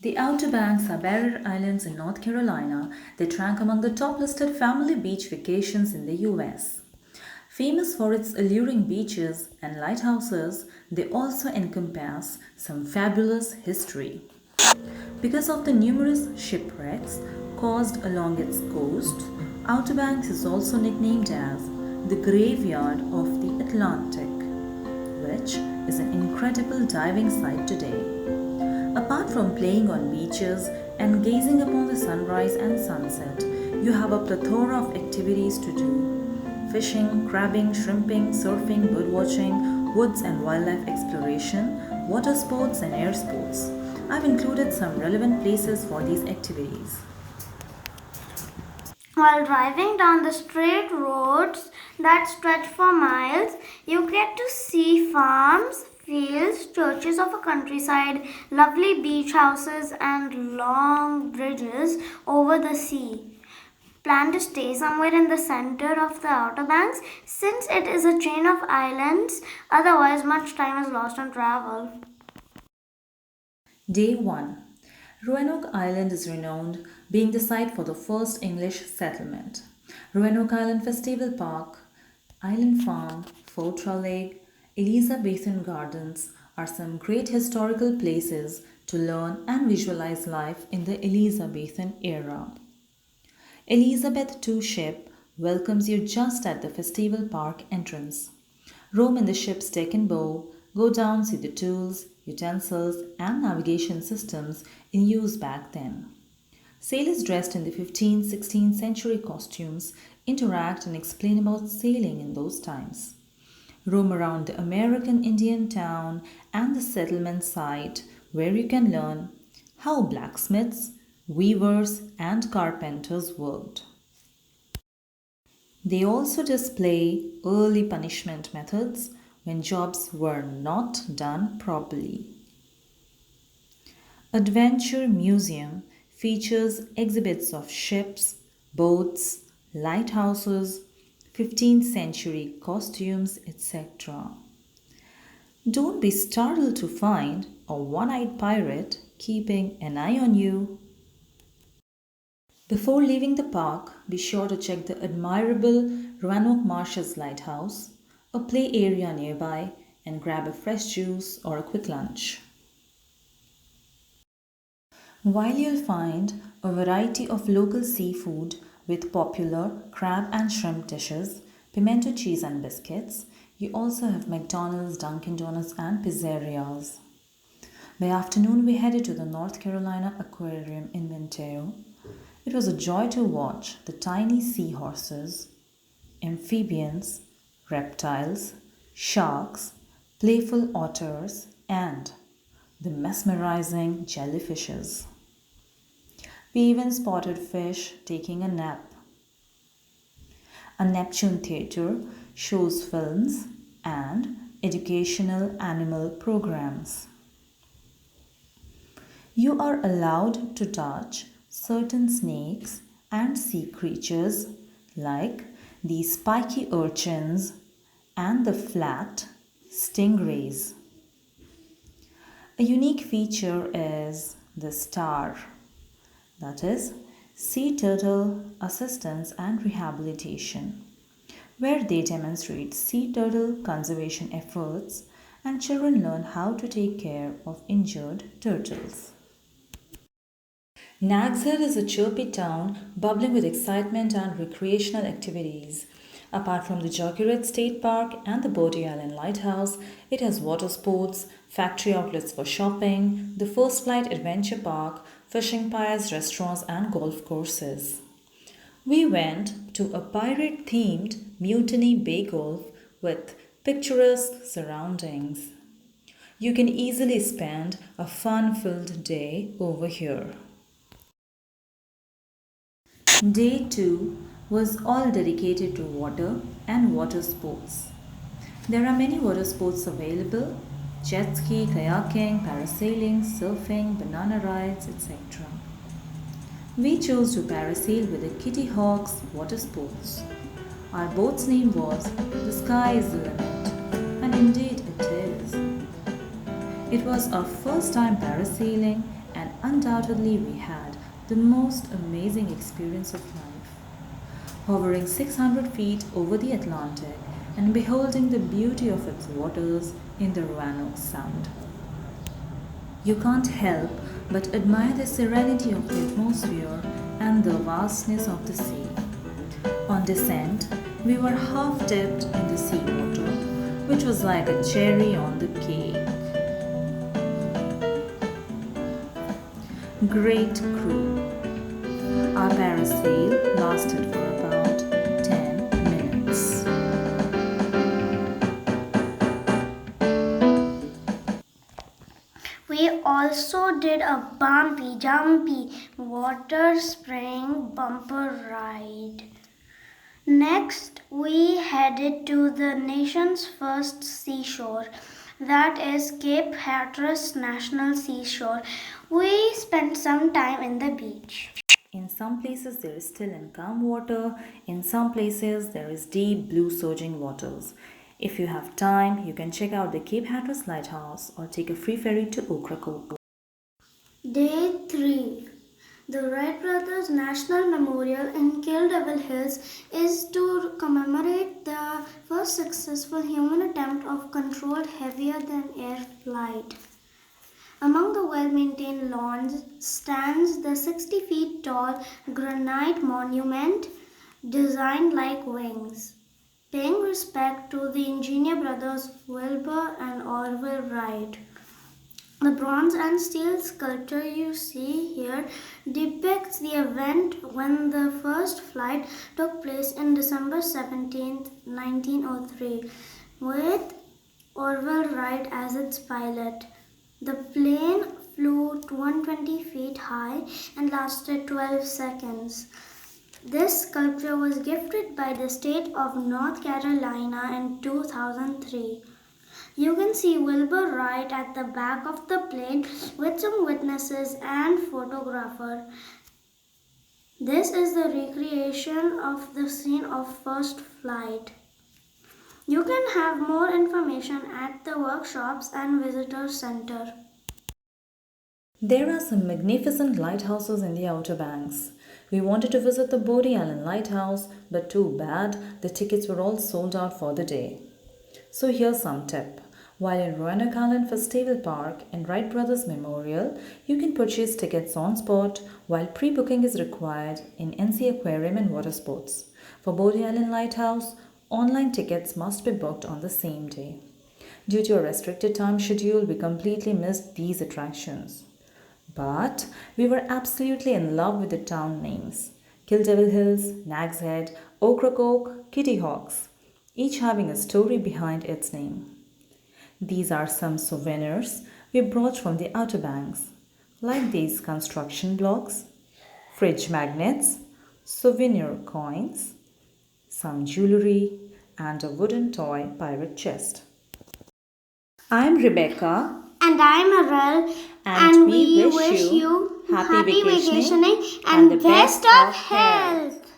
The Outer Banks are barrier islands in North Carolina that rank among the top listed family beach vacations in the US. Famous for its alluring beaches and lighthouses, they also encompass some fabulous history. Because of the numerous shipwrecks caused along its coast, Outer Banks is also nicknamed as the graveyard of the Atlantic, which is an incredible diving site today. Apart from playing on beaches and gazing upon the sunrise and sunset, you have a plethora of activities to do: fishing, crabbing, shrimping, surfing, birdwatching, woods and wildlife exploration, water sports, and air sports. I've included some relevant places for these activities. While driving down the straight roads that stretch for miles, you get to see farms, fields, churches of a countryside, lovely beach houses, and long bridges over the sea. Plan to stay somewhere in the center of the Outer Banks since it is a chain of islands, otherwise, much time is lost on travel. Day 1. Roanoke Island is renowned, being the site for the first English settlement. Roanoke Island Festival Park, Island Farm, Fort Raleigh, Elizabethan Gardens are some great historical places to learn and visualize life in the Elizabethan era. Elizabeth II ship welcomes you just at the Festival Park entrance. Roam in the ship's deck and bow, go down, see the tools, utensils, and navigation systems in use back then. Sailors dressed in the 15th, 16th century costumes interact and explain about sailing in those times. Roam around the American Indian town and the settlement site where you can learn how blacksmiths, weavers, and carpenters worked. They also display early punishment methods when jobs were not done properly. Adventure Museum features exhibits of ships, boats, lighthouses, 15th century costumes, etc. Don't be startled to find a one-eyed pirate keeping an eye on you. Before leaving the park, be sure to check the admirable Roanoke Marshes Lighthouse, a play area nearby, and grab a fresh juice or a quick lunch. While you'll find a variety of local seafood with popular crab and shrimp dishes, pimento cheese and biscuits, you also have McDonald's, Dunkin' Donuts, and pizzerias. By afternoon, we headed to the North Carolina Aquarium in Minto. It was a joy to watch the tiny seahorses, amphibians, reptiles, sharks, playful otters, and the mesmerizing jellyfishes. We even spotted fish taking a nap. A Neptune Theatre shows films and educational animal programs. You are allowed to touch certain snakes and sea creatures like the spiky urchins and the flat stingrays. A unique feature is the STAR, that is, Sea Turtle Assistance and Rehabilitation, where they demonstrate sea turtle conservation efforts and children learn how to take care of injured turtles. Nags Head is a chirpy town bubbling with excitement and recreational activities. Apart from the Jockeyred State Park and the Bodie Island Lighthouse, it has water sports, factory outlets for shopping, the First Flight Adventure Park, fishing piers, restaurants, and golf courses. We went to a pirate-themed Mutiny Bay Golf with picturesque surroundings. You can easily spend a fun-filled day over here. Day 2 was all dedicated to water and water sports. There are many water sports available: jet ski, kayaking, parasailing, surfing, banana rides, etc. We chose to parasail with the Kitty Hawk's Water Sports. Our boat's name was The Sky is the Limit, and indeed it is. It was our first time parasailing, and and undoubtedly we had the most amazing experience of life. Hovering 600 feet over the Atlantic and beholding the beauty of its waters in the Roanoke Sound. You can't help but admire the serenity of the atmosphere and the vastness of the sea. On descent, we were half dipped in the seawater, which was like a cherry on the cake. Great crew. Our parasail lasted for about 10 minutes. We also did a bumpy, jumpy water spraying bumper ride. Next, we headed to the nation's first seashore, that is Cape Hatteras National Seashore. We spent some time in the beach. In some places there is still and calm water, in some places there is deep blue surging waters. If you have time, you can check out the Cape Hatteras Lighthouse or take a free ferry to Roanoke. Day 3. The Wright Brothers National Memorial in Kill Devil Hills is to commemorate the first successful human attempt of controlled heavier than air flight. Among the well-maintained lawns stands the 60 feet tall granite monument designed like wings, paying respect to the engineer brothers Wilbur and Orville Wright. The bronze and steel sculpture you see here depicts the event when the first flight took place in December 17, 1903, with Orville Wright as its pilot. The plane flew 120 feet high and lasted 12 seconds. This sculpture was gifted by the state of North Carolina in 2003. You can see Wilbur Wright at the back of the plane with some witnesses and photographer. This is the recreation of the scene of first flight. You can have more information at the workshops and visitor center. There are some magnificent lighthouses in the Outer Banks. We wanted to visit the Bodie Island Lighthouse, but too bad, the tickets were all sold out for the day. So here's some tip. While in Roanoke Island Festival Park and Wright Brothers Memorial, you can purchase tickets on spot while pre-booking is required in NC Aquarium and watersports. For Bodie Island Lighthouse, online tickets must be booked on the same day. Due to a restricted time schedule, we completely missed these attractions. But we were absolutely in love with the town names. Kill Devil Hills, Nags Head, Roanoke, Kitty Hawks, each having a story behind its name. These are some souvenirs we brought from the Outer Banks, like these construction blocks, fridge magnets, souvenir coins, some jewelry, and a wooden toy pirate chest. I'm Rebecca. And I'm Arel. And we wish you happy vacationing and the best of health.